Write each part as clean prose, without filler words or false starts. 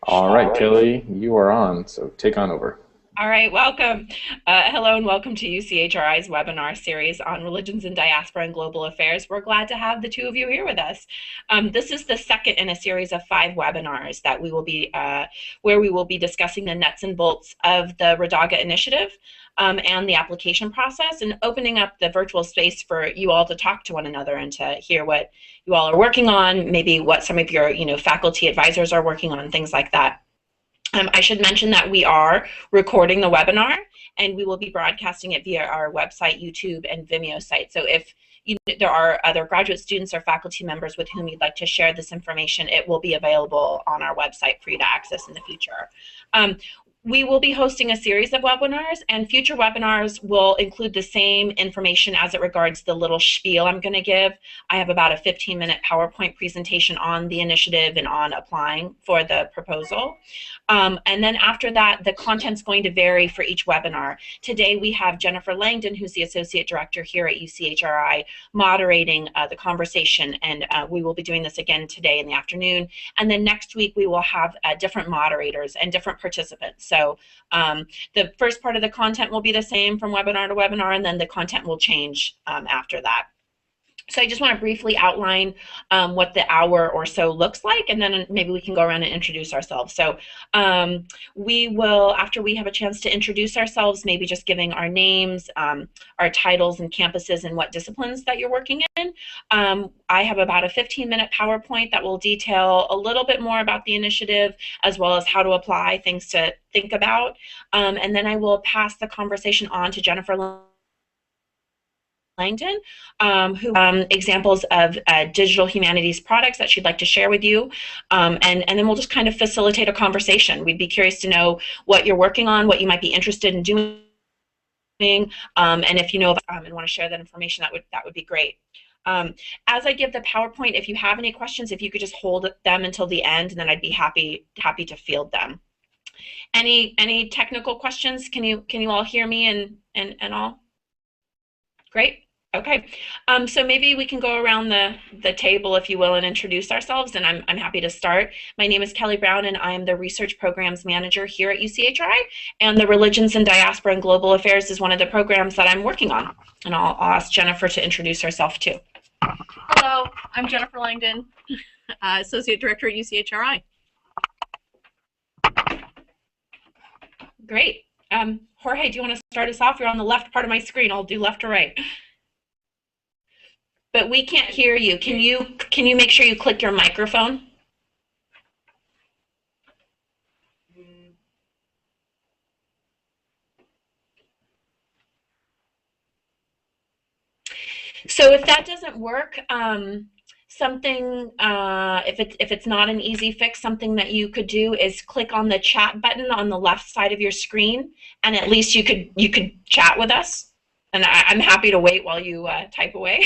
All right, Kelly, you are on, so take on over. All right, welcome. Hello and welcome to UCHRI's webinar series on religions and diaspora and global affairs. We're glad to have the two of you here with us. This is the second in a series of 5 webinars that we will be, where we will be discussing the nuts and bolts of the Radaga initiative and the application process, and opening up the virtual space for you all to talk to one another and to hear what you all are working on, maybe what some of your faculty advisors are working on, things like that. I should mention that we are recording the webinar and we will be broadcasting it via our website, YouTube, and Vimeo site. So if there are other graduate students or faculty members with whom you'd like to share this information, it will be available on our website for you to access in the future. We will be hosting a series of webinars, and future webinars will include the same information as it regards the little spiel I'm going to give. I have about a 15-minute PowerPoint presentation on the initiative and on applying for the proposal. And then after that, the content's going to vary for each webinar. Today we have Jennifer Langdon, who's the Associate Director here at UCHRI, moderating the conversation, and we will be doing this again today in the afternoon. And then next week we will have different moderators and different participants. So the first part of the content will be the same from webinar to webinar, and then the content will change after that. So I just want to briefly outline what the hour or so looks like, and then maybe we can go around and introduce ourselves. So we will, after we have a chance to introduce ourselves, maybe just giving our names, our titles and campuses and what disciplines that you're working in. I have about a 15-minute PowerPoint that will detail a little bit more about the initiative, as well as how to apply, things to think about. And then I will pass the conversation on to Jennifer Langdon, who examples of digital humanities products that she'd like to share with you, and then we'll just kind of facilitate a conversation. We'd be curious to know what you're working on, what you might be interested in doing, and if you know and want to share that information, that would be great. As I give the PowerPoint, if you have any questions, if you could just hold them until the end, and then I'd be happy to field them. Any technical questions? Can you all hear me and all? Great. Okay, so maybe we can go around the table, if you will, and introduce ourselves, and I'm happy to start. My name is Kelly Brown, and I am the Research Programs Manager here at UCHRI, and the Religions and Diaspora and Global Affairs is one of the programs that I'm working on, and I'll ask Jennifer to introduce herself too. Hello, I'm Jennifer Langdon, Associate Director at UCHRI. Great. Jorge, do you want to start us off? You're on the left part of my screen. I'll do left or right. But we can't hear you. Can you make sure you click your microphone? So if that doesn't work, something if it's not an easy fix, something that you could do is click on the chat button on the left side of your screen, and at least you could chat with us. And I'm happy to wait while you type away.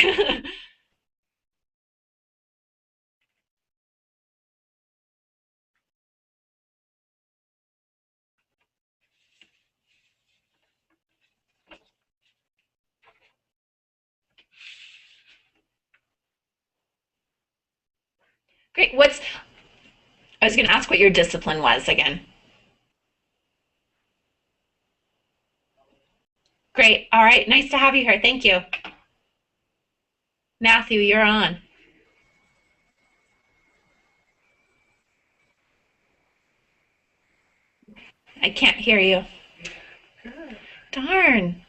Great. I was going to ask what your discipline was again. Great. All right. Nice to have you here. Thank you. Matthew, you're on. I can't hear you. Darn.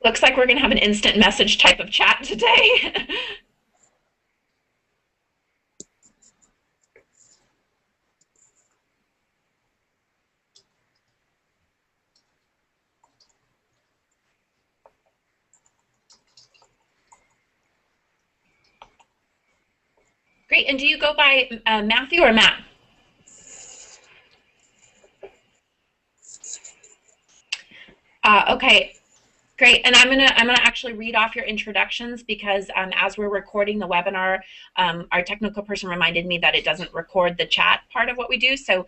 Looks like we're going to have an instant message type of chat today. Great. And do you go by Matthew or Matt? Okay. Great, and I'm gonna actually read off your introductions because as we're recording the webinar, our technical person reminded me that it doesn't record the chat part of what we do. So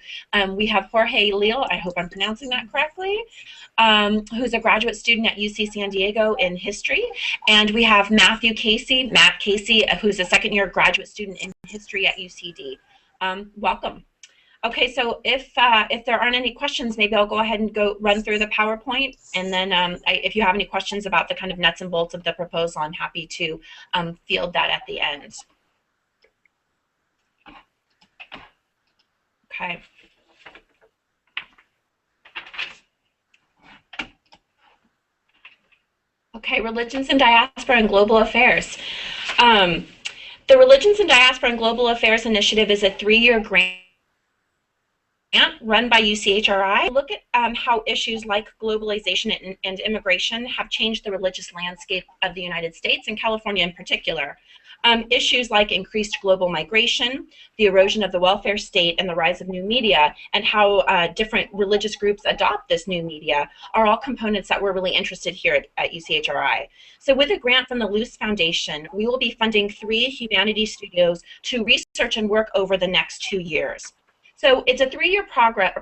we have Jorge Leal, I hope I'm pronouncing that correctly, who's a graduate student at UC San Diego in history, and we have Matt Casey, who's a second-year graduate student in history at UCD. Welcome. Okay, so if there aren't any questions, maybe I'll go ahead and go run through the PowerPoint, and then if you have any questions about the kind of nuts and bolts of the proposal, I'm happy to field that at the end. Okay. Okay, Religions in Diaspora and Global Affairs. The Religions in Diaspora and Global Affairs Initiative is a 3-year grant run by UCHRI. Look at how issues like globalization and immigration have changed the religious landscape of the United States and California in particular. Issues like increased global migration, the erosion of the welfare state, and the rise of new media, and how different religious groups adopt this new media are all components that we're really interested here at UCHRI. So with a grant from the Luce Foundation, we will be funding 3 humanities studios to research and work over the next 2 years. So it's a 3-year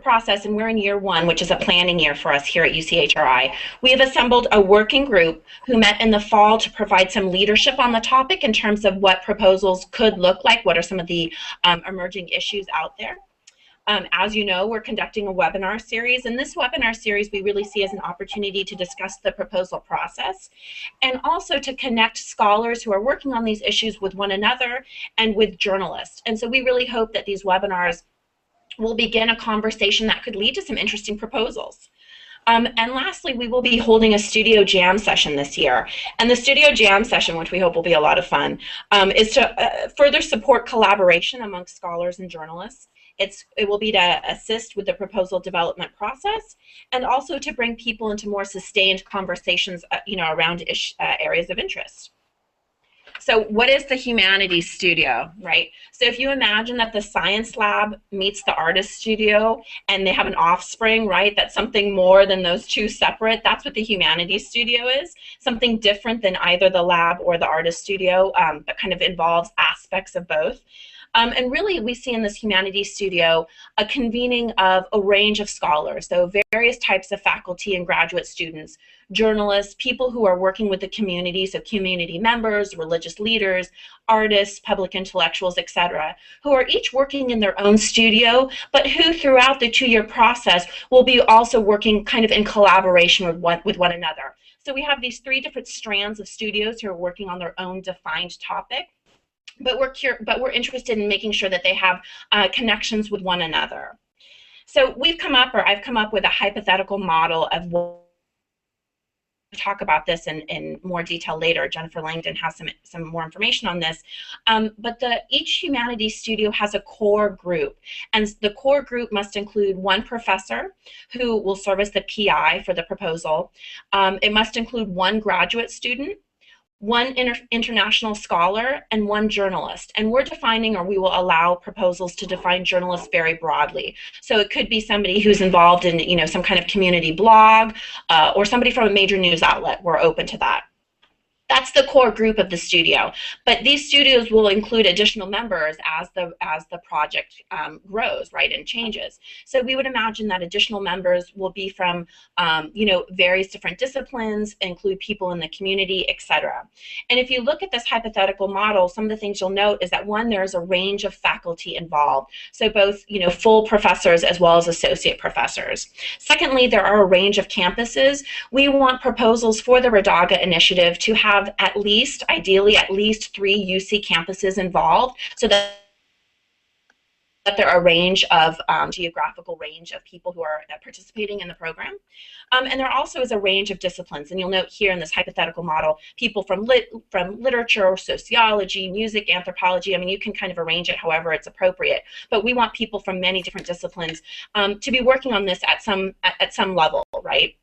process, and we're in year 1, which is a planning year for us here at UCHRI. We have assembled a working group who met in the fall to provide some leadership on the topic in terms of what proposals could look like, what are some of the emerging issues out there. As you know, we're conducting a webinar series, and this webinar series we really see as an opportunity to discuss the proposal process and also to connect scholars who are working on these issues with one another and with journalists. And so we really hope that these webinars will begin a conversation that could lead to some interesting proposals. And lastly, we will be holding a studio jam session this year. And the studio jam session, which we hope will be a lot of fun, is to further support collaboration amongst scholars and journalists. It will be to assist with the proposal development process and also to bring people into more sustained conversations around areas of interest. So what is the humanities studio, right? So if you imagine that the science lab meets the artist studio and they have an offspring, right? That's something more than those two separate. That's what the humanities studio is. Something different than either the lab or the artist studio, but kind of involves aspects of both. And really, we see in this humanities studio a convening of a range of scholars, so various types of faculty and graduate students, journalists, people who are working with the community, so community members, religious leaders, artists, public intellectuals, etc., who are each working in their own studio, but who throughout the 2-year process will be also working kind of in collaboration with one another. So we have these 3 different strands of studios who are working on their own defined topic. But we're interested in making sure that they have connections with one another. So I've come up with a hypothetical model of what we'll talk about this in more detail later. Jennifer Langdon has some more information on this. But each humanities studio has a core group, and the core group must include 1 professor who will serve as the PI for the proposal. It must include 1 graduate student, 1 international scholar, and 1 journalist. And we're defining, or we will allow proposals to define journalists very broadly. So it could be somebody who's involved in some kind of community blog or somebody from a major news outlet. We're open to that. That's the core group of the studio, but these studios will include additional members as the project grows, right, and changes. So we would imagine that additional members will be from various different disciplines, include people in the community, etc. And if you look at this hypothetical model, some of the things you'll note is that 1, there's a range of faculty involved, so both full professors as well as associate professors. Secondly, there are a range of campuses. We want proposals for the Radaga initiative to have ideally at least 3 UC campuses involved, so that there are a range of geographical range of people who are participating in the program. And there also is a range of disciplines, and you'll note here in this hypothetical model, people from literature, sociology, music, anthropology. I mean, you can kind of arrange it however it's appropriate, but we want people from many different disciplines to be working on this at some level, right?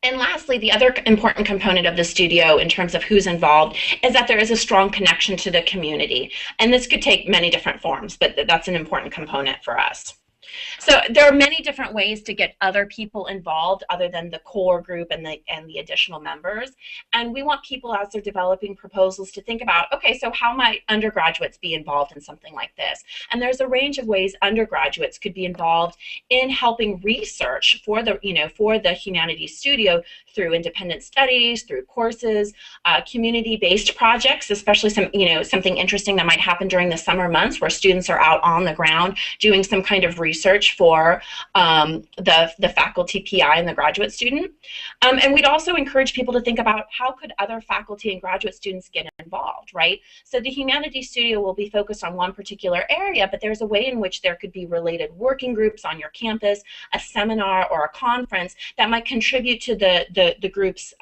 And lastly, the other important component of the studio in terms of who's involved is that there is a strong connection to the community. And this could take many different forms, but that's an important component for us. So there are many different ways to get other people involved other than the core group and the additional members. And we want people, as they're developing proposals, to think about, okay, so how might undergraduates be involved in something like this? And there's a range of ways undergraduates could be involved in helping research for the, for the humanities studio through independent studies, through courses, community-based projects, especially something interesting that might happen during the summer months where students are out on the ground doing some kind of research for the faculty PI and the graduate student. And we'd also encourage people to think about how could other faculty and graduate students get involved, right? So the humanities studio will be focused on one particular area, but there's a way in which there could be related working groups on your campus, a seminar or a conference that might contribute to the group's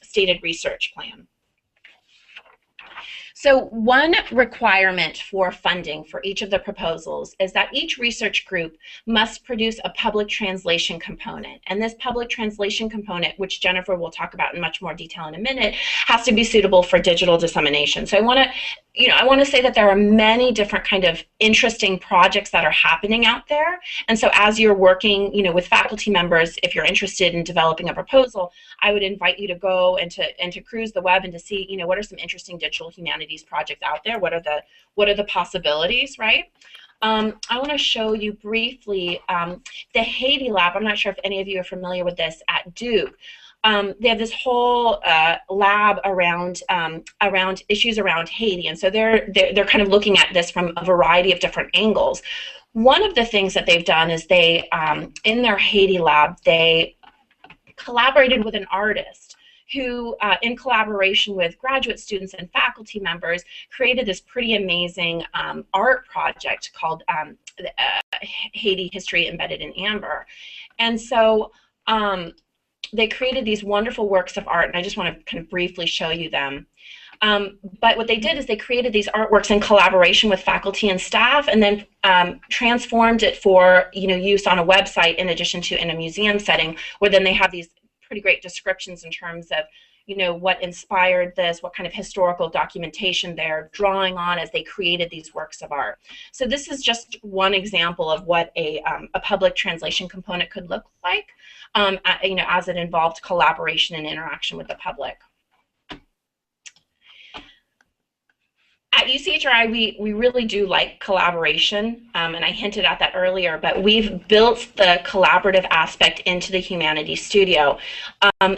stated research plan. So one requirement for funding for each of the proposals is that each research group must produce a public translation component. And this public translation component, which Jennifer will talk about in much more detail in a minute, has to be suitable for digital dissemination. So I want to say that there are many different kind of interesting projects that are happening out there. And so as you're working, with faculty members, if you're interested in developing a proposal, I would invite you to go and to cruise the web and to see, what are some interesting digital humanities projects out there? What are the possibilities, right? I want to show you briefly the Haiti Lab. I'm not sure if any of you are familiar with this at Duke. They have this whole lab around issues around Haiti, and so they're kind of looking at this from a variety of different angles. One of the things that they've done is they, in their Haiti lab, they collaborated with an artist who, in collaboration with graduate students and faculty members, created this pretty amazing art project called Haiti History Embedded in Amber. And so they created these wonderful works of art, and I just want to kind of briefly show you them. But what they did is they created these artworks in collaboration with faculty and staff, and then transformed it for use on a website in addition to in a museum setting, where then they have these pretty great descriptions in terms of what inspired this, what kind of historical documentation they're drawing on as they created these works of art. So this is just one example of what a public translation component could look like, as it involved collaboration and interaction with the public. At UCHRI, we really do like collaboration, and I hinted at that earlier, but we've built the collaborative aspect into the Humanities Studio.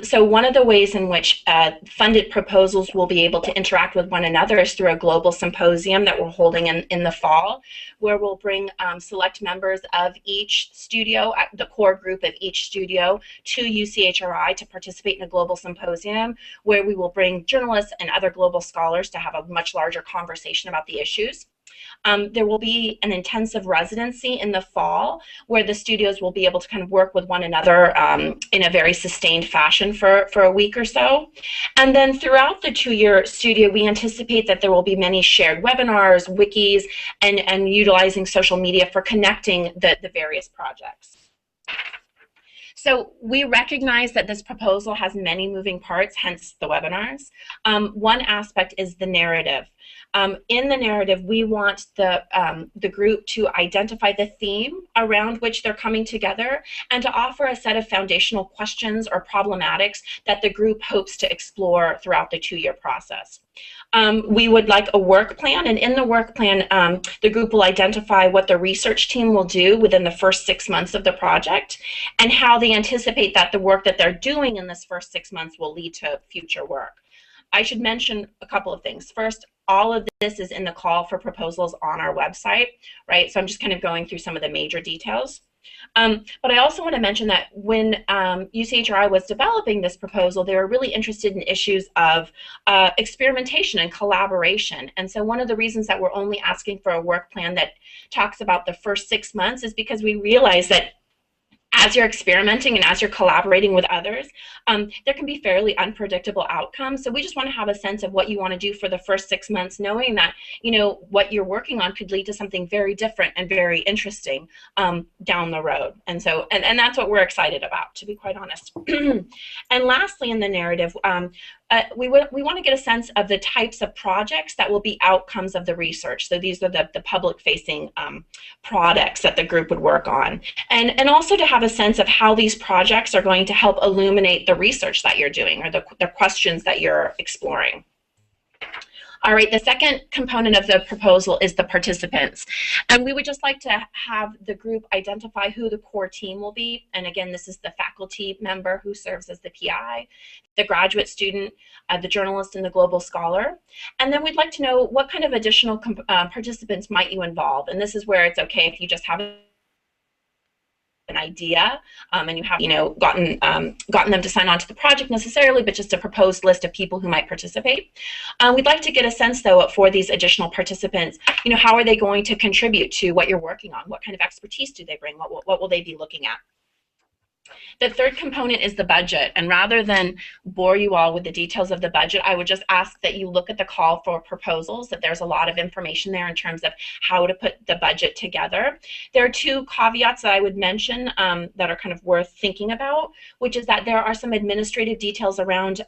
So one of the ways in which funded proposals will be able to interact with one another is through a global symposium that we're holding in the fall, where we'll bring select members of each studio, the core group of each studio, to UCHRI to participate in a global symposium, where we will bring journalists and other global scholars to have a much larger conversation about the issues. There will be an intensive residency in the fall where the studios will be able to kind of work with one another in a very sustained fashion for a week or so. And then throughout the two-year studio, we anticipate that there will be many shared webinars, wikis, and utilizing social media for connecting the various projects. So we recognize that this proposal has many moving parts, hence the webinars. One aspect is the narrative. In the narrative, we want the group to identify the theme around which they're coming together and to offer a set of foundational questions or problematics that the group hopes to explore throughout the two-year process. We would like a work plan, and in the work plan, the group will identify what the research team will do within the first 6 months of the project and how they anticipate that the work that they're doing in this first 6 months will lead to future work. I should mention a couple of things. First, all of this is in the call for proposals on our website, right? So I'm just kind of going through some of the major details. But I also want to mention that when UCHRI was developing this proposal, they were really interested in issues of experimentation and collaboration. And so one of the reasons that we're only asking for a work plan that talks about the first 6 months is because we realize that as you're experimenting and as you're collaborating with others, there can be fairly unpredictable outcomes. So we just want to have a sense of what you want to do for the first 6 months, knowing that what you're working on could lead to something very different and very interesting down the road. And so, and that's what we're excited about, to be quite honest. And lastly, in the narrative, we want to get a sense of the types of projects that will be outcomes of the research. So these are the public-facing products that the group would work on. And also to have a sense of how these projects are going to help illuminate the research that you're doing or the questions that you're exploring. All right, the second component of the proposal is the participants. And we would just like to have the group identify who the core team will be. And again, this is the faculty member who serves as the PI, the graduate student, the journalist, and the global scholar. And then we'd like to know what kind of additional participants might you involve. And this is where it's okay if you just have an idea and you have gotten them to sign on to the project necessarily, but just a proposed list of people who might participate. We'd like to get a sense though for these additional participants, how are they going to contribute to what you're working on? What kind of expertise do they bring? What will they be looking at? The third component is the budget, and rather than bore you all with the details of the budget, I would just ask that you look at the call for proposals, that there's a lot of information there in terms of how to put the budget together. There are two caveats that I would mention that are kind of worth thinking about, which is that there are some administrative details around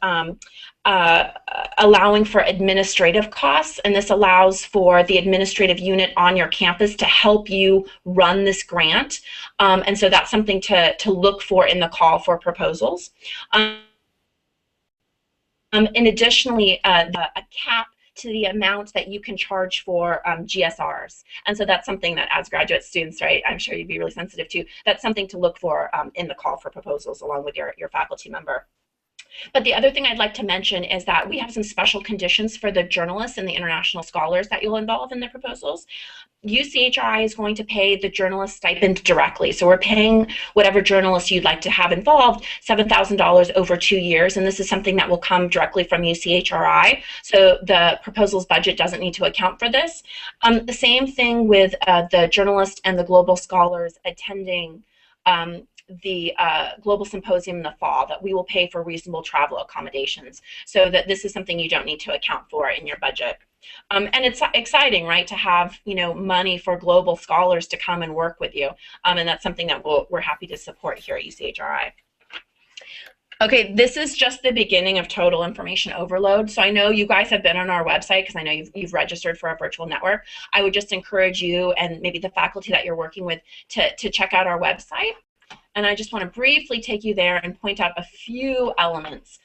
allowing for administrative costs, and this allows for the administrative unit on your campus to help you run this grant, and so that's something to look for in the call for proposals. And additionally, a cap to the amount that you can charge for GSRs. And so that's something that as graduate students, right, I'm sure you'd be really sensitive to. That's something to look for in the call for proposals along with your faculty member. But the other thing I'd like to mention is that we have some special conditions for the journalists and the international scholars that you'll involve in the proposals. UCHRI is going to pay the journalist stipend directly. So we're paying whatever journalist you'd like to have involved $7,000 over 2 years, and this is something that will come directly from UCHRI. So the proposal's budget doesn't need to account for this. The same thing with the journalist and the global scholars attending the Global Symposium in the fall, that we will pay for reasonable travel accommodations, so that this is something you don't need to account for in your budget. And it's exciting, right, to have money for global scholars to come and work with you, and that's something that we're happy to support here at UCHRI. Okay, this is just the beginning of total information overload. So I know you guys have been on our website because I know you've registered for our virtual network. I would just encourage you and maybe the faculty that you're working with to check out our website. And I just want to briefly take you there and point out a few elements.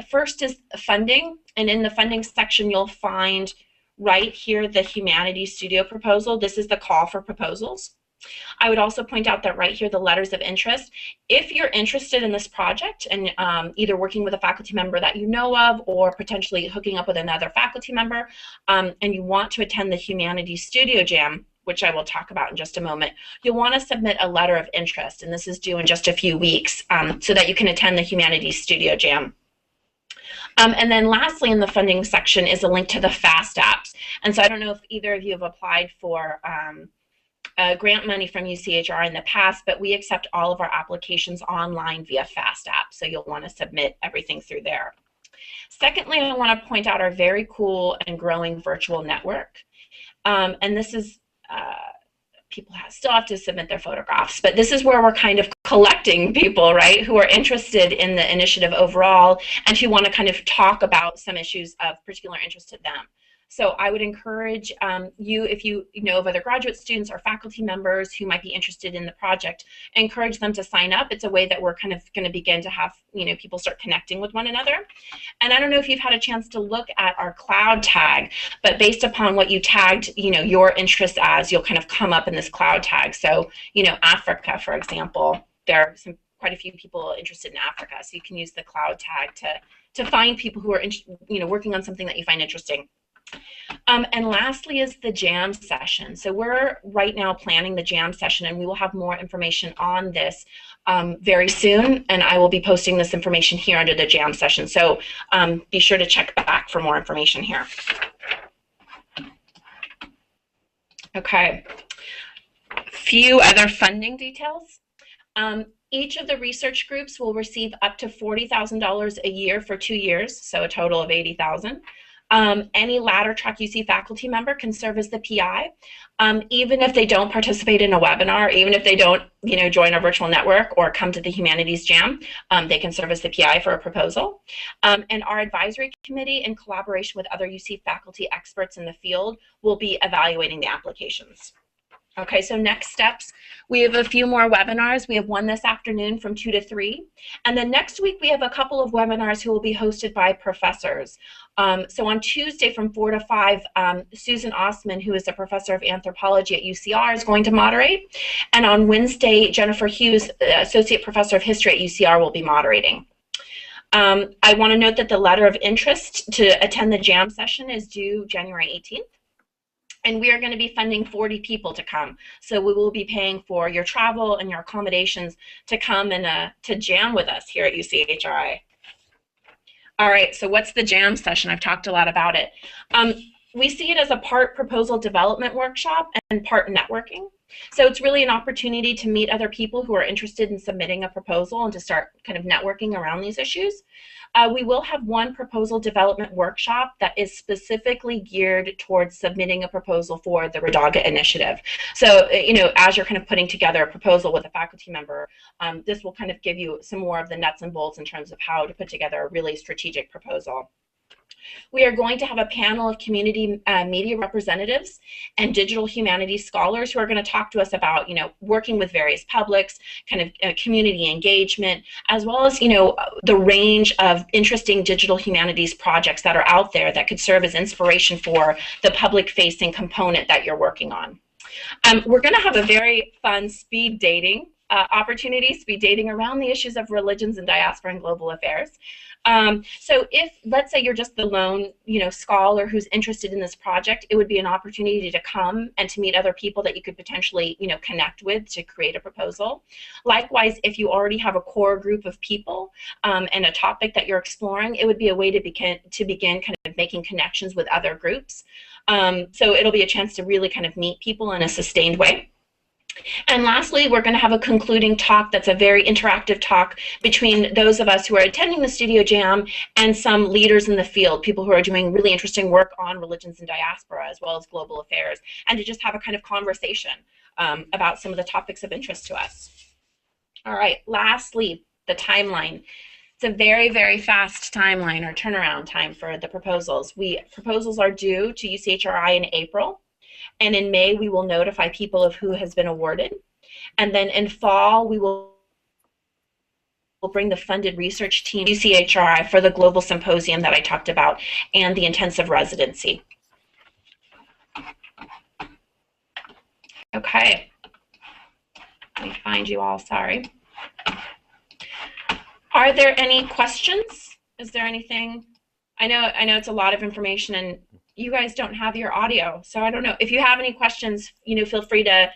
First is funding, and in the funding section you'll find right here the Humanities Studio proposal. This is the call for proposals. I would also point out that right here, the letters of interest. If you're interested in this project and either working with a faculty member that you know of or potentially hooking up with another faculty member and you want to attend the Humanities Studio Jam, which I will talk about in just a moment, you'll want to submit a letter of interest, and this is due in just a few weeks, so that you can attend the Humanities Studio Jam. And then lastly in the funding section is a link to the FAST apps. And so I don't know if either of you have applied for grant money from UCHR in the past, but we accept all of our applications online via FAST app, so you'll want to submit everything through there. Secondly, I want to point out our very cool and growing virtual network. And this is people still have to submit their photographs, but this is where we're kind of collecting people, right, who are interested in the initiative overall and who want to kind of talk about some issues of particular interest to them. So I would encourage you, if you know of other graduate students or faculty members who might be interested in the project, encourage them to sign up. It's a way that we're kind of going to begin to have people start connecting with one another. And I don't know if you've had a chance to look at our cloud tag, but based upon what you tagged your interest as, you'll kind of come up in this cloud tag. So Africa, for example, there are quite a few people interested in Africa, so you can use the cloud tag to find people who are working on something that you find interesting. And lastly is the jam session. So we're right now planning the jam session, and we will have more information on this very soon, and I will be posting this information here under the jam session. So be sure to check back for more information here. Okay, a few other funding details. Each of the research groups will receive up to $40,000 a year for 2 years, so a total of $80,000. Any ladder track UC faculty member can serve as the PI. Even if they don't participate in a webinar, even if they don't, join our virtual network or come to the Humanities Jam, they can serve as the PI for a proposal. And our advisory committee, in collaboration with other UC faculty experts in the field, will be evaluating the applications. Okay, so next steps, we have a few more webinars. We have one this afternoon from 2 to 3. And then next week, we have a couple of webinars who will be hosted by professors. So on Tuesday from 4 to 5, Susan Osman, who is a professor of anthropology at UCR, is going to moderate. And on Wednesday, Jennifer Hughes, associate professor of history at UCR, will be moderating. I want to note that the letter of interest to attend the JAM session is due January 18th. And we are going to be funding 40 people to come. So we will be paying for your travel and your accommodations to come and to jam with us here at UCHRI. All right, so what's the jam session? I've talked a lot about it. We see it as a part proposal development workshop and part networking. So it's really an opportunity to meet other people who are interested in submitting a proposal and to start kind of networking around these issues. We will have one proposal development workshop that is specifically geared towards submitting a proposal for the Radaga initiative. So, as you're kind of putting together a proposal with a faculty member, this will kind of give you some more of the nuts and bolts in terms of how to put together a really strategic proposal. We are going to have a panel of community media representatives and digital humanities scholars who are going to talk to us about, working with various publics, kind of community engagement, as well as, the range of interesting digital humanities projects that are out there that could serve as inspiration for the public-facing component that you're working on. We're going to have a very fun speed dating opportunity, speed dating around the issues of religions and diaspora and global affairs. So if, let's say, you're just the lone, scholar who's interested in this project, it would be an opportunity to come and to meet other people that you could potentially, connect with to create a proposal. Likewise, if you already have a core group of people and a topic that you're exploring, it would be a way to begin kind of making connections with other groups. So it'll be a chance to really kind of meet people in a sustained way. And lastly, we're going to have a concluding talk that's a very interactive talk between those of us who are attending the Studio Jam and some leaders in the field, people who are doing really interesting work on religions and diaspora as well as global affairs, and to just have a kind of conversation about some of the topics of interest to us. All right, lastly, the timeline. It's a very, very fast timeline or turnaround time for the proposals. Proposals are due to UCHRI in April. And in May, we will notify people of who has been awarded. And then in fall, we will bring the funded research team to UCHRI for the global symposium that I talked about and the intensive residency. Okay. Let me find you all, sorry. Are there any questions? Is there anything? I know it's a lot of information and you guys don't have your audio, so I don't know. If you have any questions, feel free to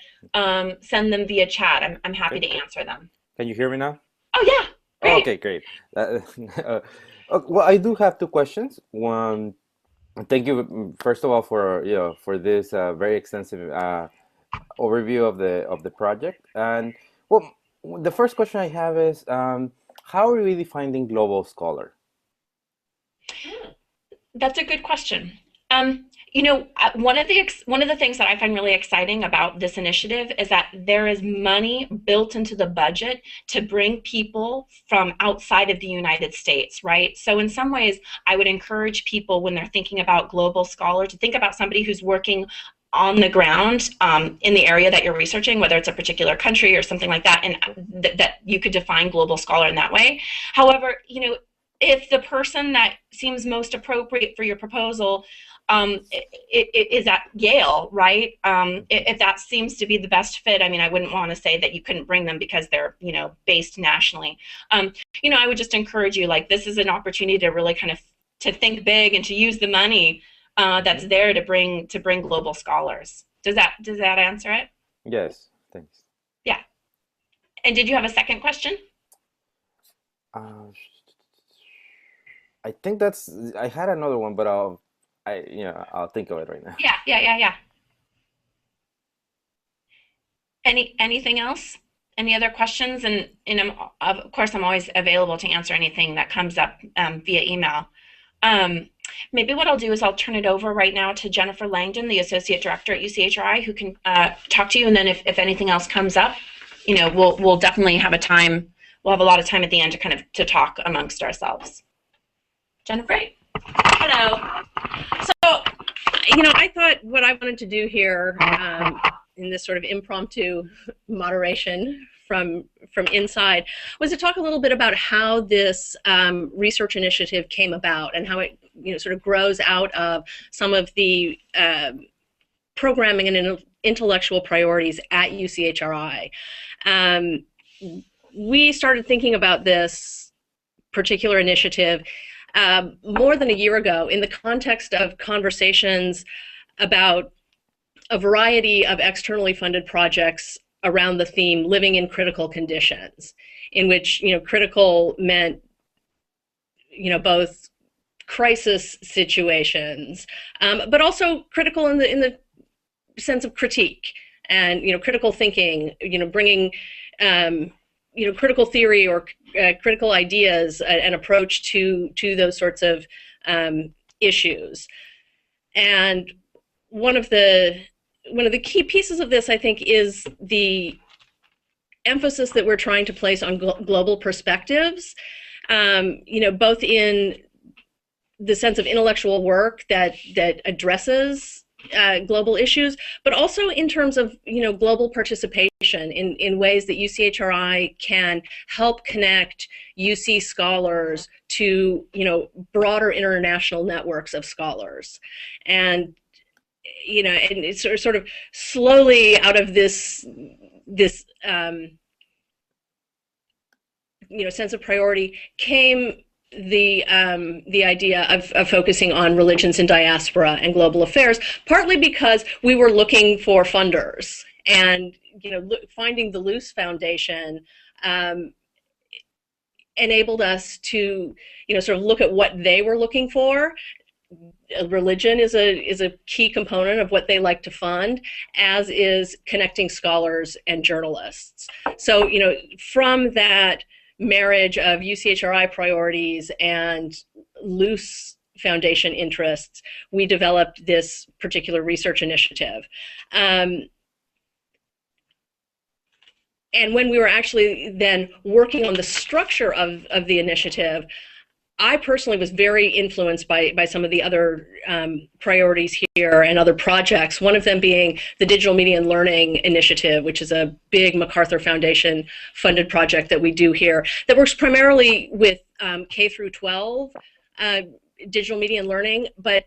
send them via chat. I'm happy to answer them. Can you hear me now? Oh, yeah. Great. Okay, great. Well, I do have two questions. One, thank you, first of all, for this very extensive overview of the project. And well, the first question I have is, how are we really finding global scholar? That's a good question. One of the things that I find really exciting about this initiative is that there is money built into the budget to bring people from outside of the United States, right? So in some ways, I would encourage people when they're thinking about global scholar to think about somebody who's working on the ground in the area that you're researching, whether it's a particular country or something like that, and that you could define global scholar in that way. However, if the person that seems most appropriate for your proposal is at Yale, right? If that seems to be the best fit, I wouldn't want to say that you couldn't bring them because they're, based nationally. I would just encourage you, this is an opportunity to really kind of to think big and to use the money that's there to bring global scholars. Does that answer it? Yes, thanks. Yeah. And did you have a second question? I think I had another one, but I'll think of it right now. Yeah. Anything else? Any other questions? And of course, I'm always available to answer anything that comes up via email. Maybe what I'll do is I'll turn it over right now to Jennifer Langdon, the Associate Director at UCHRI, who can talk to you. And then if anything else comes up, we'll definitely have we'll have a lot of time at the end to talk amongst ourselves. Jennifer? Great. Hello. So, I thought what I wanted to do here in this sort of impromptu moderation from inside was to talk a little bit about how this research initiative came about and how it sort of grows out of some of the programming and intellectual priorities at UCHRI. We started thinking about this particular initiative more than a year ago in the context of conversations about a variety of externally funded projects around the theme living in critical conditions, in which critical meant both crisis situations, but also critical in the sense of critique and critical thinking, bringing critical theory or critical ideas and approach to those sorts of issues. And one of the key pieces of this, I think, is the emphasis that we're trying to place on global perspectives, both in the sense of intellectual work that addresses global issues, but also in terms of global participation in ways that UCHRI can help connect UC scholars to broader international networks of scholars. And and it's sort of slowly out of this sense of priority came the idea of focusing on religions in diaspora and global affairs, partly because we were looking for funders, and finding the Luce Foundation enabled us to sort of look at what they were looking for. Religion is a key component of what they like to fund, as is connecting scholars and journalists. So from that marriage of UCHRI priorities and Luce Foundation interests, we developed this particular research initiative. And when we were actually then working on the structure of the initiative, I personally was very influenced by some of the other priorities here and other projects, one of them being the Digital Media and Learning Initiative, which is a big MacArthur Foundation funded project that we do here that works primarily with K through 12 digital media and learning. But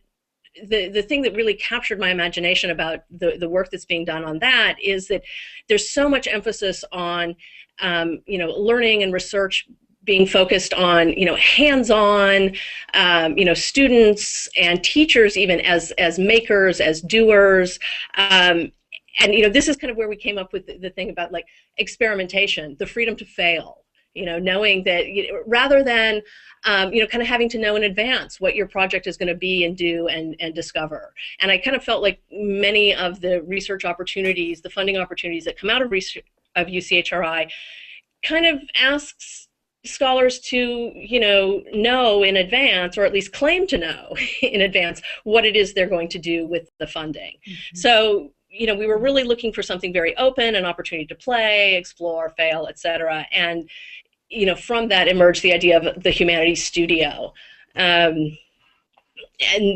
the thing that really captured my imagination about the work that's being done on that is that there's so much emphasis on learning and research being focused on hands-on, students and teachers even as makers, as doers, and this is kind of where we came up with the thing about like experimentation, the freedom to fail, knowing that rather than kind of having to know in advance what your project is going to be and do and discover. And I kind of felt like many of the research opportunities, the funding opportunities that come out of UCHRI kind of asks scholars to know in advance, or at least claim to know in advance, what it is they're going to do with the funding. Mm-hmm. So we were really looking for something very open, an opportunity to play, explore, fail, etc. And from that emerged the idea of the Humanities Studio. And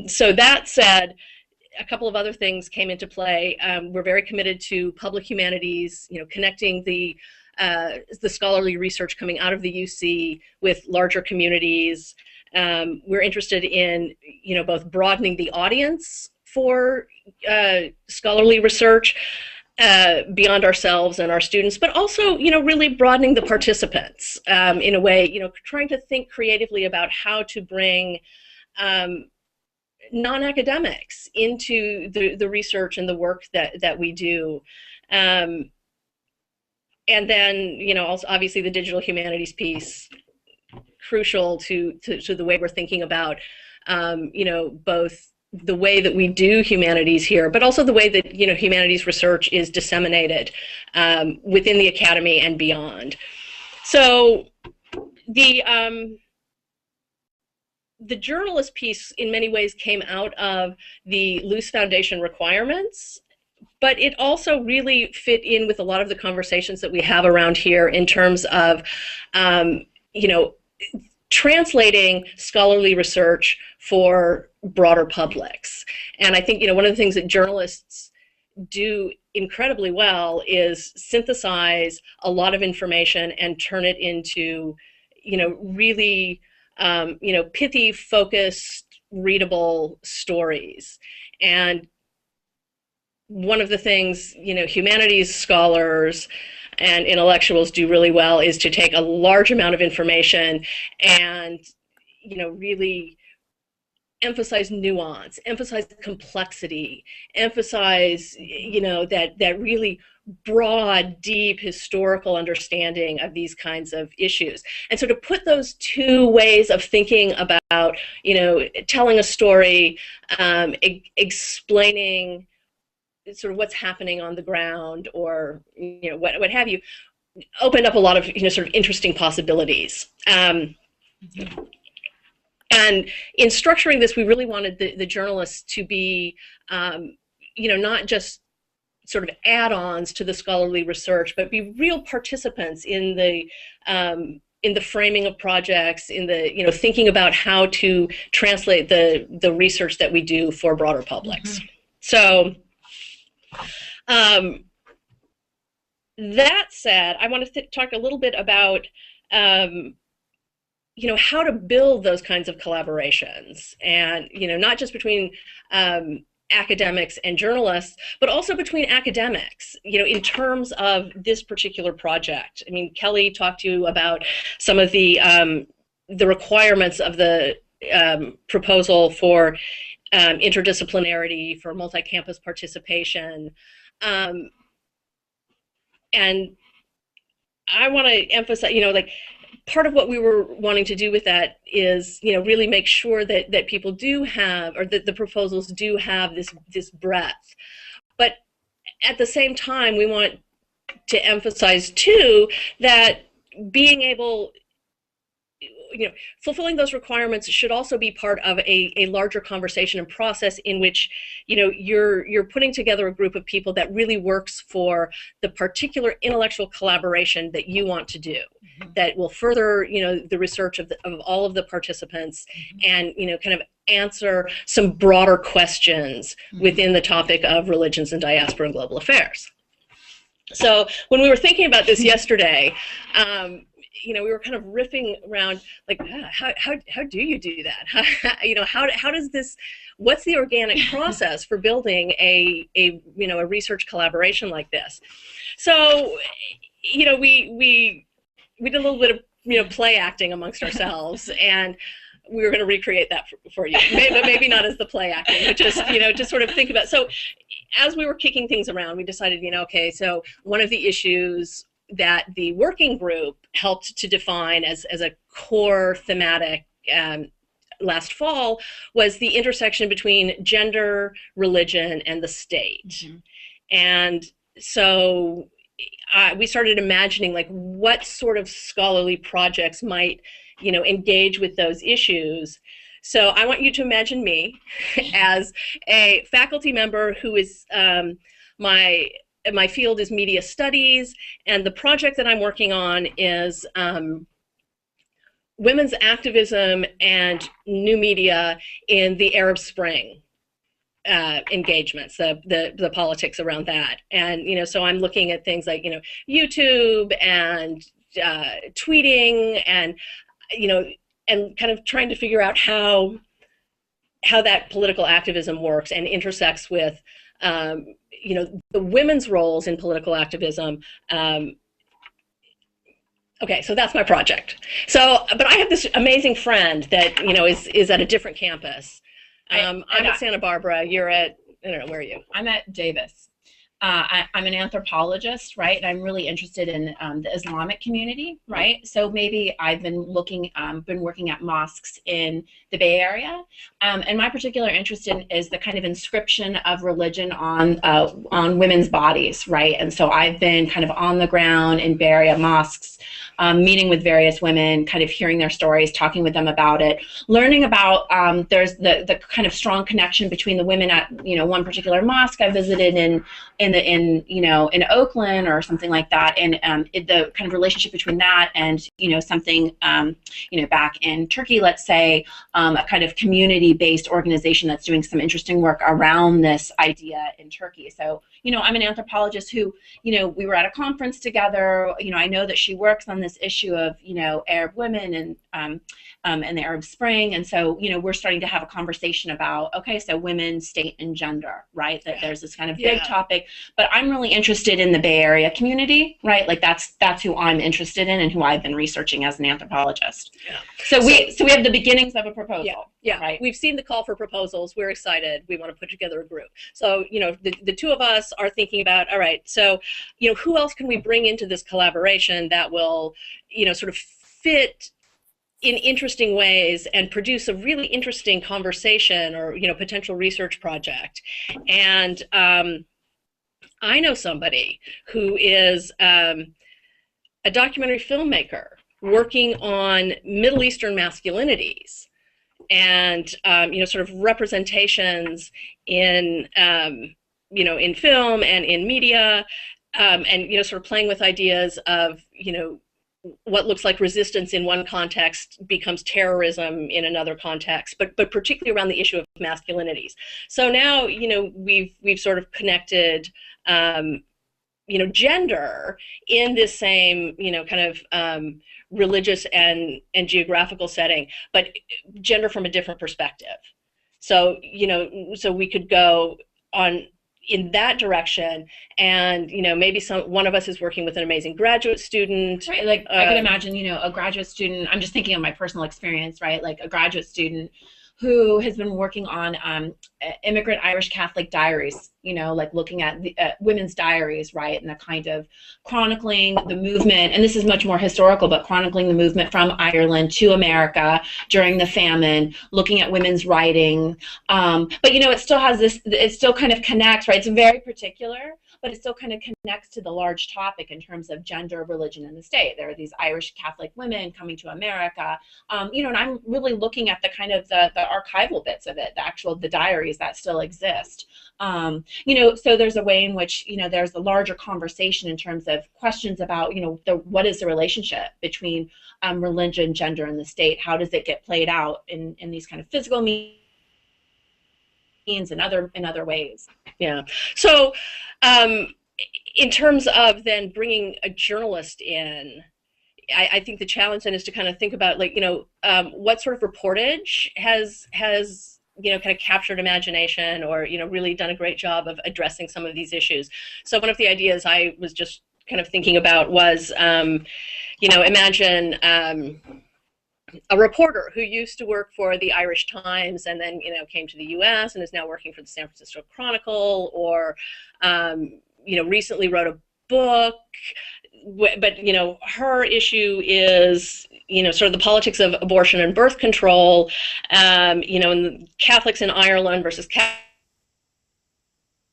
so that said, a couple of other things came into play. We're very committed to public humanities, connecting the scholarly research coming out of the UC with larger communities. We're interested in, both broadening the audience for scholarly research beyond ourselves and our students, but also, really broadening the participants in a way, trying to think creatively about how to bring non-academics into the research and the work that we do. And then, also obviously the digital humanities piece, crucial to the way we're thinking about, both the way that we do humanities here, but also the way that, humanities research is disseminated within the academy and beyond. So the the journalist piece in many ways came out of the loose foundation requirements, but it also really fit in with a lot of the conversations that we have around here in terms of, you know, translating scholarly research for broader publics. And I think, you know, one of the things that journalists do incredibly well is synthesize a lot of information and turn it into, you know, really, you know, pithy, focused, readable stories. And one of the things, you know, humanities scholars and intellectuals do really well is to take a large amount of information and, you know, really emphasize nuance, emphasize complexity, emphasize, you know, that really broad, deep historical understanding of these kinds of issues. And so to put those two ways of thinking about, you know, telling a story, explaining sort of what's happening on the ground, or, you know, what have you, opened up a lot of, you know, sort of interesting possibilities. And in structuring this, we really wanted the journalists to be, you know, not just sort of add-ons to the scholarly research, but be real participants in the framing of projects, in the, you know, thinking about how to translate the research that we do for broader publics. So that said, I want to talk a little bit about, you know, how to build those kinds of collaborations, and, you know, not just between academics and journalists, but also between academics, you know, in terms of this particular project. I mean, Kelly talked to you about some of the requirements of the proposal for interdisciplinarity, for multi-campus participation. And I want to emphasize, you know, like, part of what we were wanting to do with that is, you know, really make sure that people do have, or that the proposals do have this breadth. But at the same time, we want to emphasize too that being able, you know, fulfilling those requirements should also be part of a larger conversation and process in which, you know, you're putting together a group of people that really works for the particular intellectual collaboration that you want to do, that will further, you know, the research of all of the participants, and, you know, kind of answer some broader questions within the topic of religions and diaspora and global affairs. So when we were thinking about this yesterday, you know, we were kind of riffing around, like, how do you do that? You know, how does this, what's the organic process for building a you know, a research collaboration like this? So, you know, we did a little bit of, you know, play acting amongst ourselves, and we were going to recreate that for you, but maybe not as the play acting, but just, you know, just sort of think about. So as we were kicking things around, we decided, you know, okay, so one of the issues that the working group helped to define as a core thematic last fall was the intersection between gender, religion, and the state. And so we started imagining, like, what sort of scholarly projects might, you know, engage with those issues. So I want you to imagine me as a faculty member who is, my field is media studies, and the project that I'm working on is women's activism and new media in the Arab Spring engagements, the politics around that. And, you know, so I'm looking at things like, you know, YouTube and tweeting, and, you know, and kind of trying to figure out how that political activism works and intersects with, you know, the women's roles in political activism. Okay, so that's my project. So, but I have this amazing friend that, you know, is at a different campus. I'm at Santa Barbara. You're at, I don't know, where are you? I'm at Davis. I'm an anthropologist, right? And I'm really interested in the Islamic community, right? So maybe I've been been working at mosques in the Bay Area, and my particular interest in is the kind of inscription of religion on women's bodies, right? And so I've been kind of on the ground in Bay Area mosques, meeting with various women, kind of hearing their stories, talking with them about it, learning about there's the kind of strong connection between the women at one particular mosque I visited in Oakland or something like that, and the kind of relationship between that and something back in Turkey, let's say, a kind of community-based organization that's doing some interesting work around this idea in Turkey. So I'm an anthropologist who we were at a conference together. I know that she works on this issue of Arab women and the Arab Spring, and so we're starting to have a conversation about, okay, so women, state, and gender, right? That there's this kind of big topic, but I'm really interested in the Bay Area community, right? Like that's who I'm interested in and who I've been researching as an anthropologist. Yeah. So we have the beginnings of a proposal. Yeah. Right. We've seen the call for proposals. We're excited. We want to put together a group. So the two of us are thinking about, all right, so who else can we bring into this collaboration that will sort of fit in interesting ways and produce a really interesting conversation or potential research project. And I know somebody who is a documentary filmmaker working on Middle Eastern masculinities and sort of representations in in film and in media, and sort of playing with ideas of what looks like resistance in one context becomes terrorism in another context, but particularly around the issue of masculinities. So now we've sort of connected gender in this same kind of religious and geographical setting, but gender from a different perspective. So so we could go on in that direction, and maybe one of us is working with an amazing graduate student. Right, like I could imagine a graduate student. I'm just thinking of my personal experience, right? Like a graduate student who has been working on immigrant Irish Catholic diaries, like looking at the, women's diaries, right, and the kind of chronicling the movement, and this is much more historical, but chronicling the movement from Ireland to America during the famine, looking at women's writing, but it still has this, it still kind of connects, right, it's very particular, but it still kind of connects to the large topic in terms of gender, religion, and the state. There are these Irish Catholic women coming to America, and I'm really looking at the kind of the archival bits of it, the diaries that still exist. So there's a way in which there's a larger conversation in terms of questions about what is the relationship between religion, gender, and the state. How does it get played out in these kind of physical means and other ways? Yeah. So in terms of then bringing a journalist in, I think the challenge then is to kind of think about what sort of reportage has kind of captured imagination or really done a great job of addressing some of these issues. So one of the ideas I was just kind of thinking about was imagine a reporter who used to work for the Irish Times and then came to the US and is now working for the San Francisco Chronicle, or recently wrote a book, but her issue is sort of the politics of abortion and birth control, and Catholics in Ireland versus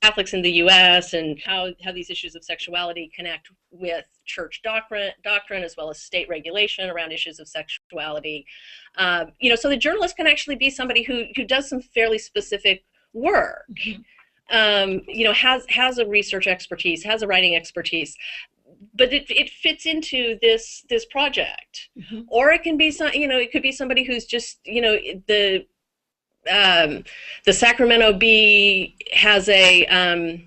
Catholics in the US, and how these issues of sexuality connect with church doctrine as well as state regulation around issues of sexuality. So the journalist can actually be somebody who does some fairly specific work, has a research expertise, has a writing expertise, but it fits into this project. Or it can be it could be somebody who's just the Sacramento Bee has a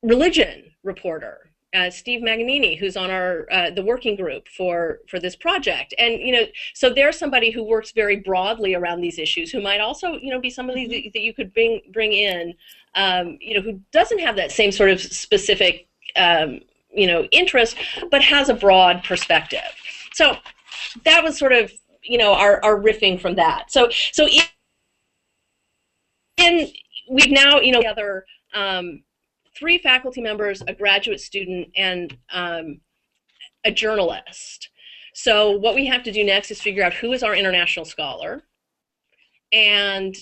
religion reporter, Steve Magnini, who's on our the working group for this project, and so there's somebody who works very broadly around these issues, who might also be somebody that you could bring in, who doesn't have that same sort of specific interest, but has a broad perspective. So that was sort of our riffing from that. So we've now together 3 faculty members, a graduate student, and a journalist. So what we have to do next is figure out who is our international scholar, and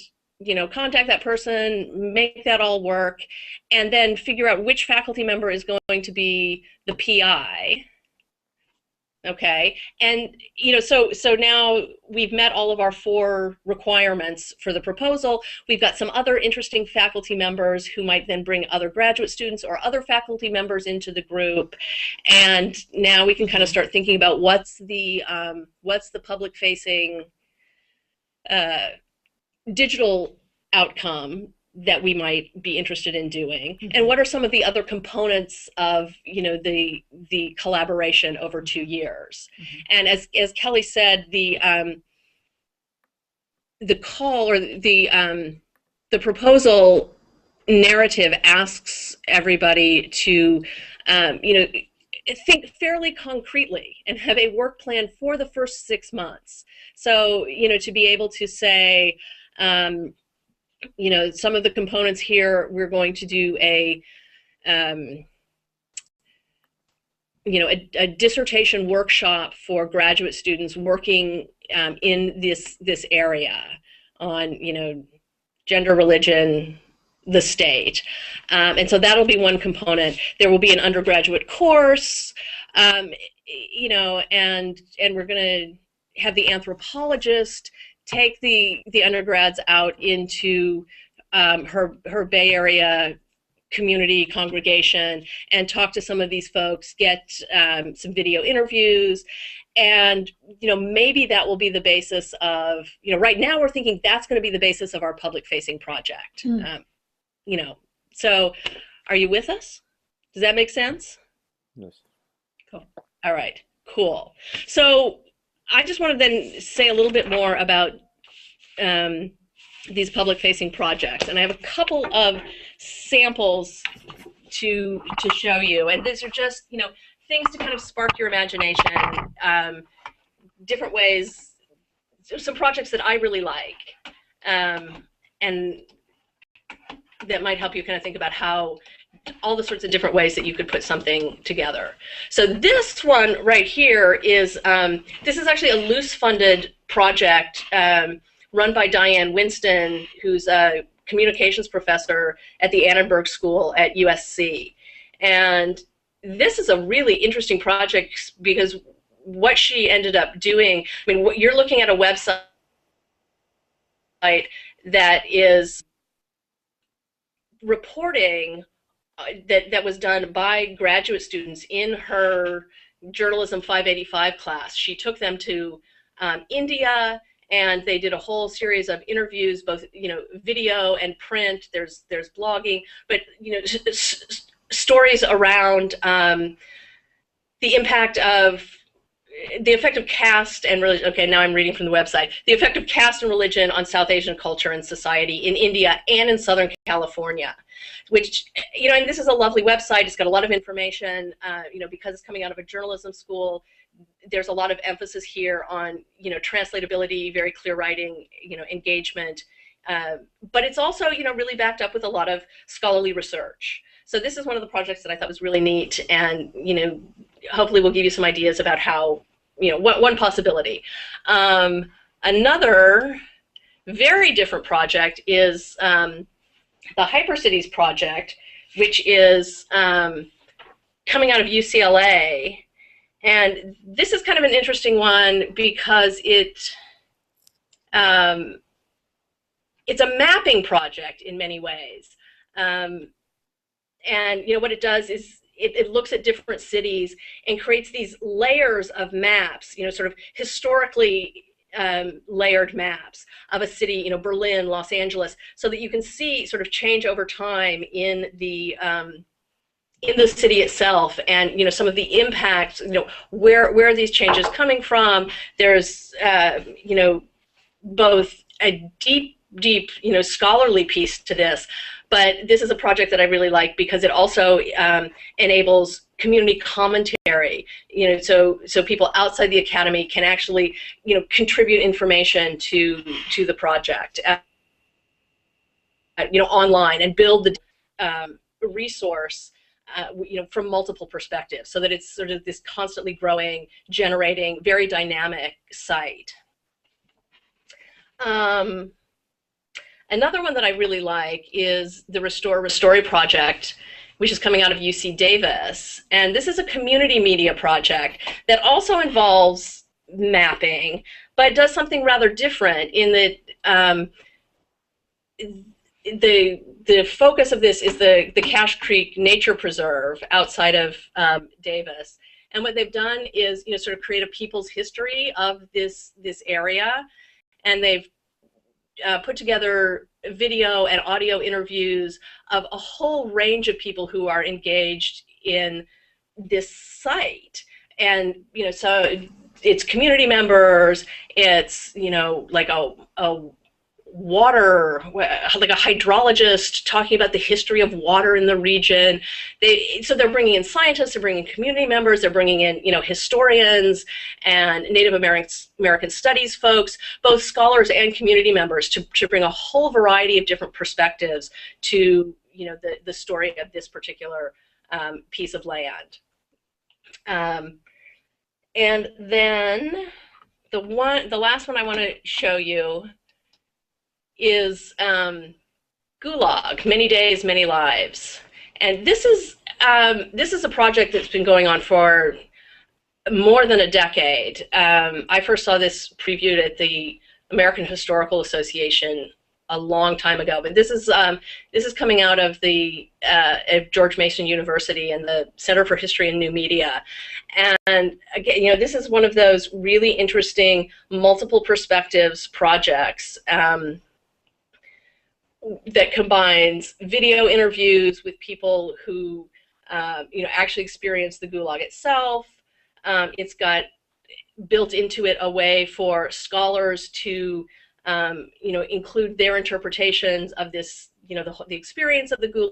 contact that person, make that all work, and then figure out which faculty member is going to be the PI. Okay, and so now we've met all of our 4 requirements for the proposal. We've got some other interesting faculty members who might then bring other graduate students or other faculty members into the group, and now we can kind of start thinking about what's the public-facing digital outcome that we might be interested in doing, and what are some of the other components of the collaboration over 2 years. And as Kelly said, the call, or the proposal narrative asks everybody to think fairly concretely and have a work plan for the first 6 months. So to be able to say, some of the components here, we're going to do a dissertation workshop for graduate students working in this area on gender, religion, the state, and so that'll be one component. There will be an undergraduate course, and we're going to have the anthropologist take the undergrads out into her Bay Area community congregation and talk to some of these folks, get some video interviews, and maybe that will be the basis of, right now we're thinking that's going to be the basis of our public-facing project. So are you with us? Does that make sense? Yes. Cool. All right, cool. So I just want to then say a little bit more about these public-facing projects, and I have a couple of samples to show you, and these are just things to kind of spark your imagination, different ways, some projects that I really like, and that might help you kind of think about how all the sorts of different ways that you could put something together. So this one right here is, this is actually a loose-funded project run by Diane Winston, who's a communications professor at the Annenberg School at USC. And this is a really interesting project because what she ended up doing, I mean, you're looking at a website that is reporting that was done by graduate students in her Journalism 585 class. She took them to India, and they did a whole series of interviews, both video and print. There's blogging, but stories around the impact of the effect of caste and religion. Okay, now I'm reading from the website. The effect of caste and religion on South Asian culture and society in India and in Southern California, which, and this is a lovely website. It's got a lot of information, because it's coming out of a journalism school. There's a lot of emphasis here on, translatability, very clear writing, engagement, but it's also, really backed up with a lot of scholarly research. So this is one of the projects that I thought was really neat, and, hopefully will give you some ideas about how, one possibility. Another very different project is the Hypercities project, which is coming out of UCLA. And this is kind of an interesting one because it's a mapping project in many ways. And what it does is it looks at different cities and creates these layers of maps, sort of historically layered maps of a city, Berlin, Los Angeles, so that you can see sort of change over time in the city itself, and some of the impacts, where are these changes coming from. There's both a deep scholarly piece to this, but this is a project that I really like because it also enables community commentary, so people outside the academy can actually contribute information to the project online and build the resource, from multiple perspectives, so that it's sort of this constantly growing, generating, very dynamic site. Another one that I really like is the Restore Restory project, which is coming out of UC Davis. And this is a community media project that also involves mapping, but does something rather different in that the focus of this is the Cache Creek Nature Preserve outside of Davis. And what they've done is, sort of create a people's history of this area, and they've put together video and audio interviews of a whole range of people who are engaged in this site. And so it's community members, it's like a water, like a hydrologist talking about the history of water in the region. So they're bringing in scientists, they're bringing in community members, they're bringing in historians and Native American studies folks, both scholars and community members, to bring a whole variety of different perspectives to the story of this particular piece of land. And then the last one I want to show you is Gulag, Many Days, Many Lives. And this is a project that's been going on for more than a decade. I first saw this previewed at the American Historical Association a long time ago, but this is coming out of the George Mason University and the Center for History and New Media. And again, this is one of those really interesting multiple perspectives projects that combines video interviews with people who actually experienced the Gulag itself. It's got built into it a way for scholars to include their interpretations of this, the experience of the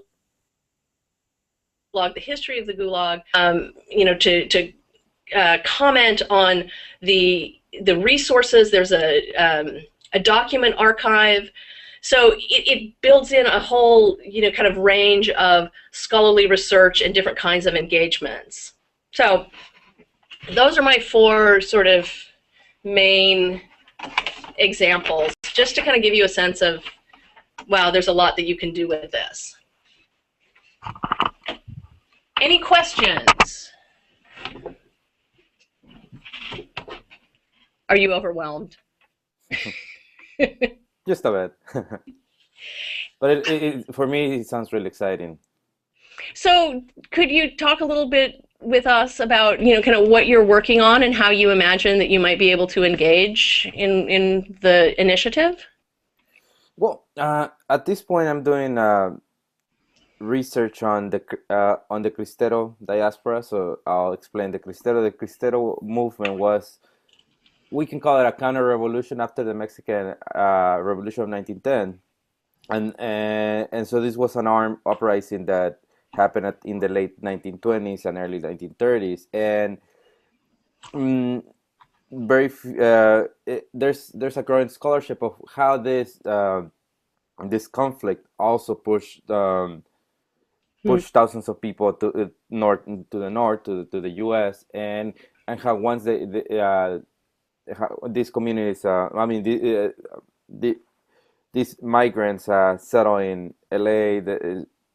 Gulag, the history of the Gulag, to comment on the resources. There's a document archive. So it builds in a whole, kind of range of scholarly research and different kinds of engagements. So those are my 4 sort of main examples, just to kind of give you a sense of, wow, there's a lot that you can do with this. Any questions? Are you overwhelmed? Just a bit. But for me, it sounds really exciting. So could you talk a little bit with us about, kind of what you're working on and how you imagine that you might be able to engage in the initiative? Well, at this point, I'm doing research on the Cristero diaspora. So I'll explain the Cristero. The Cristero movement was, we can call it a counter-revolution after the Mexican Revolution of 1910, and so this was an armed uprising that happened in the late 1920s and early 1930s, and there's a growing scholarship of how this conflict also pushed thousands of people to the north to the U.S. and how once these communities, these migrants settle in LA,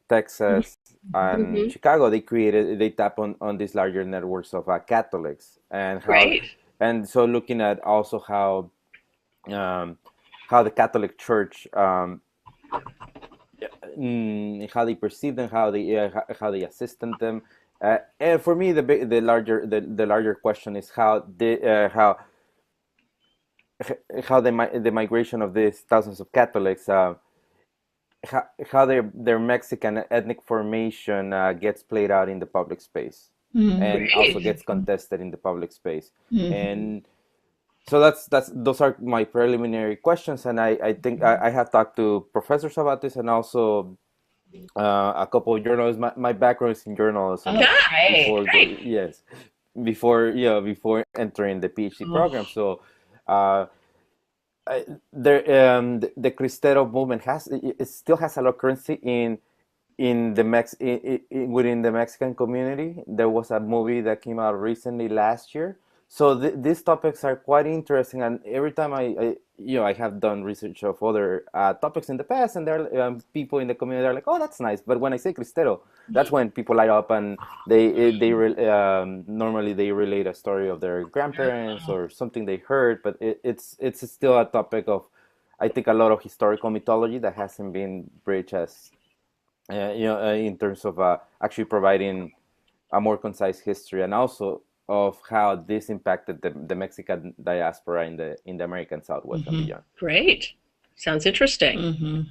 Texas, and Chicago. They tap on these larger networks of Catholics, and and so looking at also how the Catholic Church, how they perceive them, how they assist them, and for me the larger question is how the migration of these thousands of Catholics, how their Mexican ethnic formation gets played out in the public space, and also gets contested in the public space. And so those are my preliminary questions, and I think I have talked to professors about this, and also a couple of journalists. My background is in journalism. Before entering the PhD program. So the Cristero movement still has a lot of currency in in the within the Mexican community. There was a movie that came out recently last year. So these topics are quite interesting, and every time I have done research of other topics in the past, and there are people in the community are like, "Oh, that's nice." But when I say Cristero, that's when people light up, and normally they relate a story of their grandparents or something they heard, but it's still a topic of, I think, a lot of historical mythology that hasn't been bridged as in terms of actually providing a more concise history, and also of how this impacted the Mexican diaspora in the American Southwest and beyond. Great. Sounds interesting. Mm-hmm.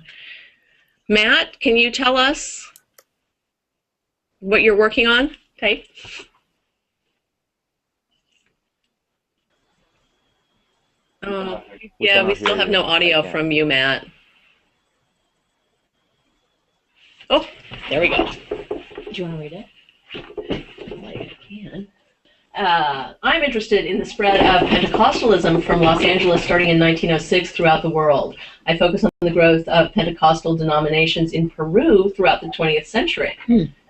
Matt, can you tell us what you're working on? Okay. Oh, yeah, we still have no audio from you, Matt. Oh, there we go. Do you want to read it? I can. I'm interested in the spread of Pentecostalism from Los Angeles starting in 1906 throughout the world. I focus on the growth of Pentecostal denominations in Peru throughout the 20th century.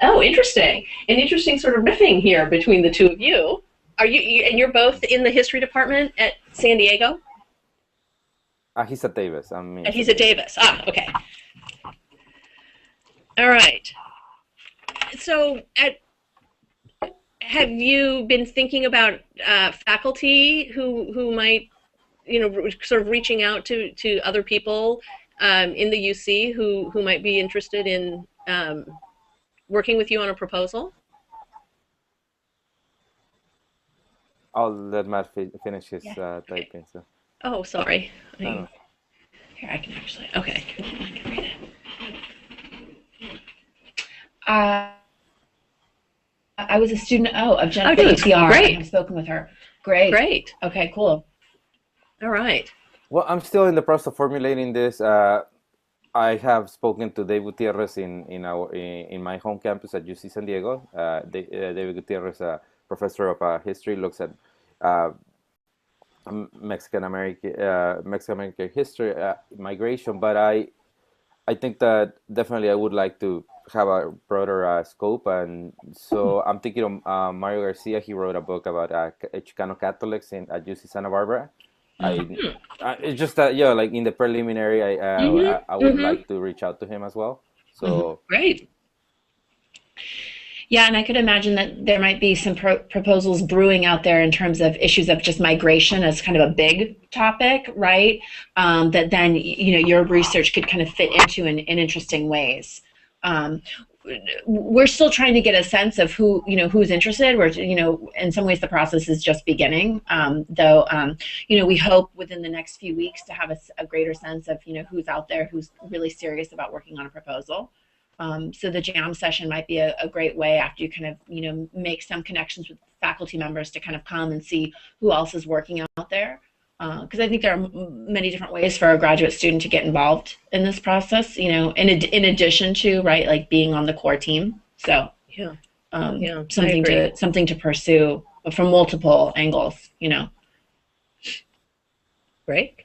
Oh, interesting. An interesting sort of riffing here between the two of you. Are and you're both in the history department at San Diego? He's at Davis. I mean, He's at Davis. Ah, okay. All right. So have you been thinking about faculty who might, sort of reaching out to other people in the UC who might be interested in working with you on a proposal? I'll let Matt finish his typing. So. Oh, sorry. Here, I can actually. Okay. I can read it. I was a student of Jennifer UCHRI. Great. I've spoken with her. Great. Okay, cool. All right. Well, I'm still in the process of formulating this. I have spoken to Dave Gutierrez in my home campus at UC San Diego. David Gutierrez, a professor of history, looks at Mexican American history, migration. But I think that definitely I would like to have a broader scope, and so I'm thinking of Mario Garcia. He wrote a book about Chicano Catholics at UC Santa Barbara. It's just that like in the preliminary, I would like to reach out to him as well. So great. Yeah, and I could imagine that there might be some proposals brewing out there in terms of issues of just migration as kind of a big topic, right? That then your research could kind of fit into in interesting ways. We're still trying to get a sense of who's interested. We're in some ways the process is just beginning. Though we hope within the next few weeks to have a greater sense of who's out there who's really serious about working on a proposal. So the jam session might be a great way after you kind of make some connections with faculty members to kind of come and see who else is working out there. Because I think there are many different ways for a graduate student to get involved in this process, in addition to, right, like being on the core team. So something to pursue from multiple angles, Great.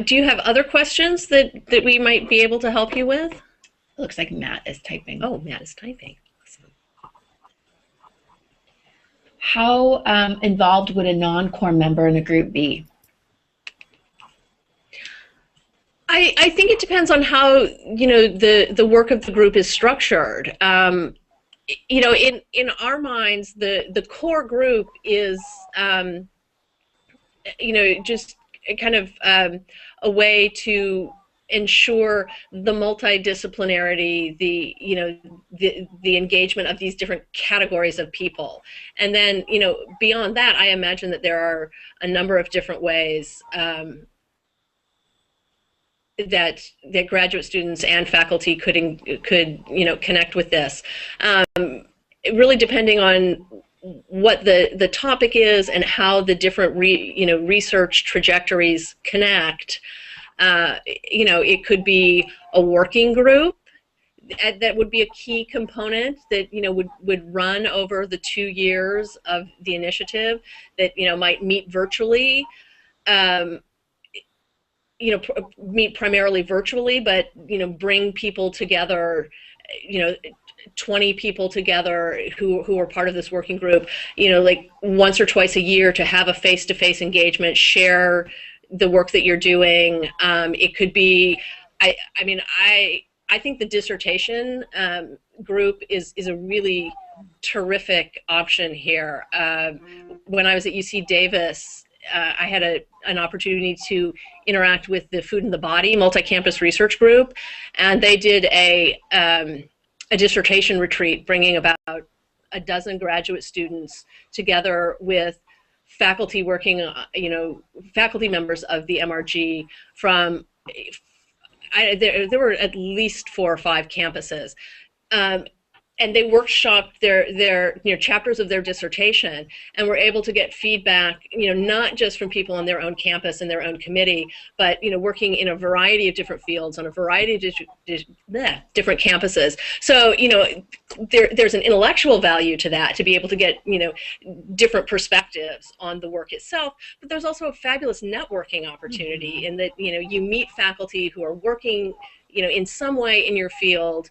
Do you have other questions that we might be able to help you with? It looks like Matt is typing. Oh, Matt is typing. Awesome. How involved would a non-core member in a group be? I think it depends on how the work of the group is structured. In our minds, the core group is just kind of a way to ensure the multidisciplinarity, the engagement of these different categories of people. And then, beyond that, I imagine that there are a number of different ways that graduate students and faculty could connect with this. Really depending on what the topic is and how the different research trajectories connect. It could be a working group that would be a key component that would run over the 2 years of the initiative, that might meet virtually. meet primarily virtually, but bring people together, 20 people together who are part of this working group, like once or twice a year, to have a face-to-face engagement, share the work that you're doing. It could be, I think the dissertation group is a really terrific option here. When I was at UC Davis, I had an opportunity to interact with the Food in the Body multi-campus research group, and they did a dissertation retreat, bringing about a dozen graduate students together with faculty working, faculty members of the MRG from, there were at least 4 or 5 campuses. And they workshopped their chapters of their dissertation, and were able to get feedback, not just from people on their own campus and their own committee, but working in a variety of different fields on a variety of different campuses. So there's an intellectual value to that, to be able to get different perspectives on the work itself. But there's also a fabulous networking opportunity in that you meet faculty who are working in some way in your field.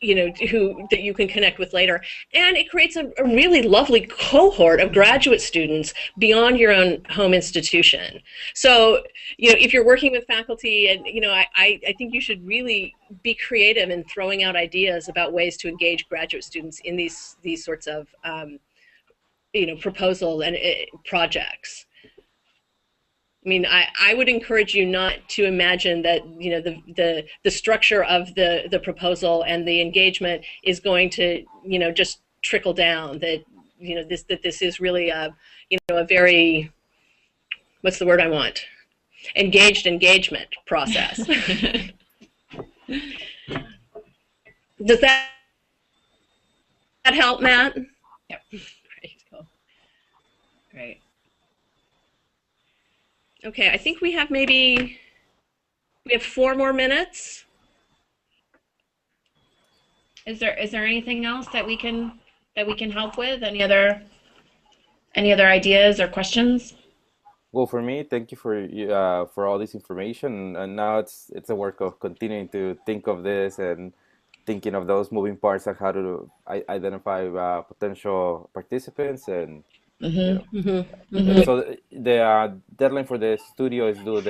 That you can connect with later. And it creates a really lovely cohort of graduate students beyond your own home institution. So, if you're working with faculty, and, I think you should really be creative in throwing out ideas about ways to engage graduate students in these sorts of, proposals and projects. I mean, I would encourage you not to imagine that the structure of the proposal and the engagement is going to just trickle down. That this is really a very, what's the word I want? Engaged engagement process. Does that help, Matt? Yep. Great. Cool. Great. Okay, I think we have 4 more minutes. Is there anything else that we can help with? Any other ideas or questions? Well, for me, thank you for all this information, and now it's a work of continuing to think of this and thinking of those moving parts and how to identify potential participants and. Mm-hmm. Mm-hmm. Mm-hmm. So the deadline for the studio is due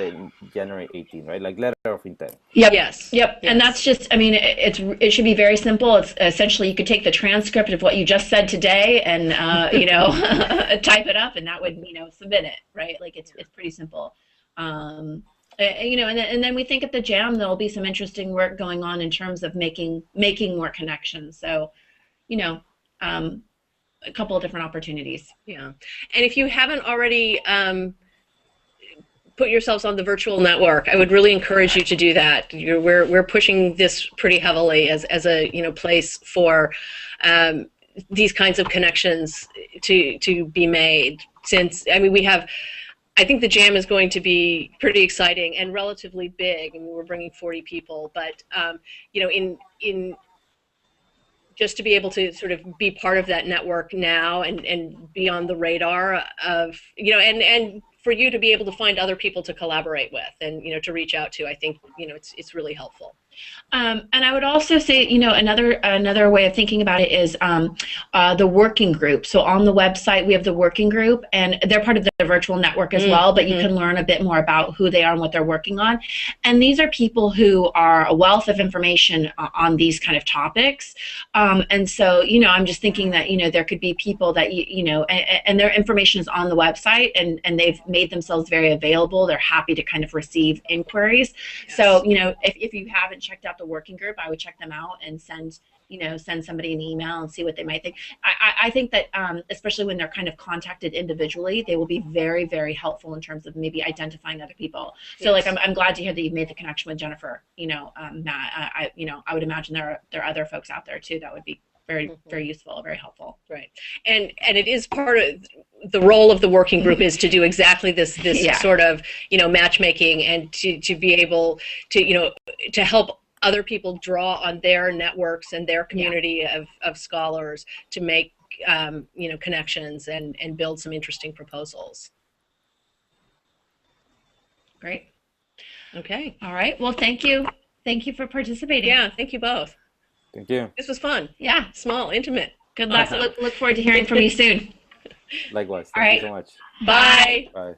January 18, right? Like letter of intent. Yep. Yes. Yep. Yes. And that's just, it should be very simple. It's essentially, you could take the transcript of what you just said today and, type it up, and that would, submit it, right? Like it's pretty simple. And then we think at the Jam, there'll be some interesting work going on in terms of making more connections. So, a couple of different opportunities. Yeah. And if you haven't already put yourselves on the virtual network, I would really encourage you to do that. We're pushing this pretty heavily as a place for these kinds of connections to be made. Since I think the Jam is going to be pretty exciting and relatively big. We're bringing 40 people, but in just to be able to sort of be part of that network now and be on the radar of, and for you to be able to find other people to collaborate with and, to reach out to, I think, it's really helpful. And I would also say, another way of thinking about it is the working group. So on the website, we have the working group, and they're part of the virtual network as well, but you can learn a bit more about who they are and what they're working on. And these are people who are a wealth of information on these kind of topics. And so, I'm just thinking that, there could be people that, and their information is on the website, and they've made themselves very available. They're happy to kind of receive inquiries. Yes. So, if you haven't checked out the working group, I would check them out and send somebody an email and see what they might think. I think that especially when they're kind of contacted individually, they will be very, very helpful in terms of maybe identifying other people. So yes. Like I'm glad to hear that you've made the connection with Jennifer. Matt, I would imagine there are other folks out there too that would be very, very useful, very helpful. Right. And it is part of the role of the working group is to do exactly this yeah. sort of, matchmaking, and to be able to, to help other people draw on their networks and their community yeah. of scholars to make, connections and build some interesting proposals. Great. Okay. All right. Well, thank you. Thank you for participating. Yeah, thank you both. Thank you. This was fun. Yeah. Small, intimate. Good luck. Look forward to hearing from you soon. Likewise. All Thank right. you so much. Bye. Bye.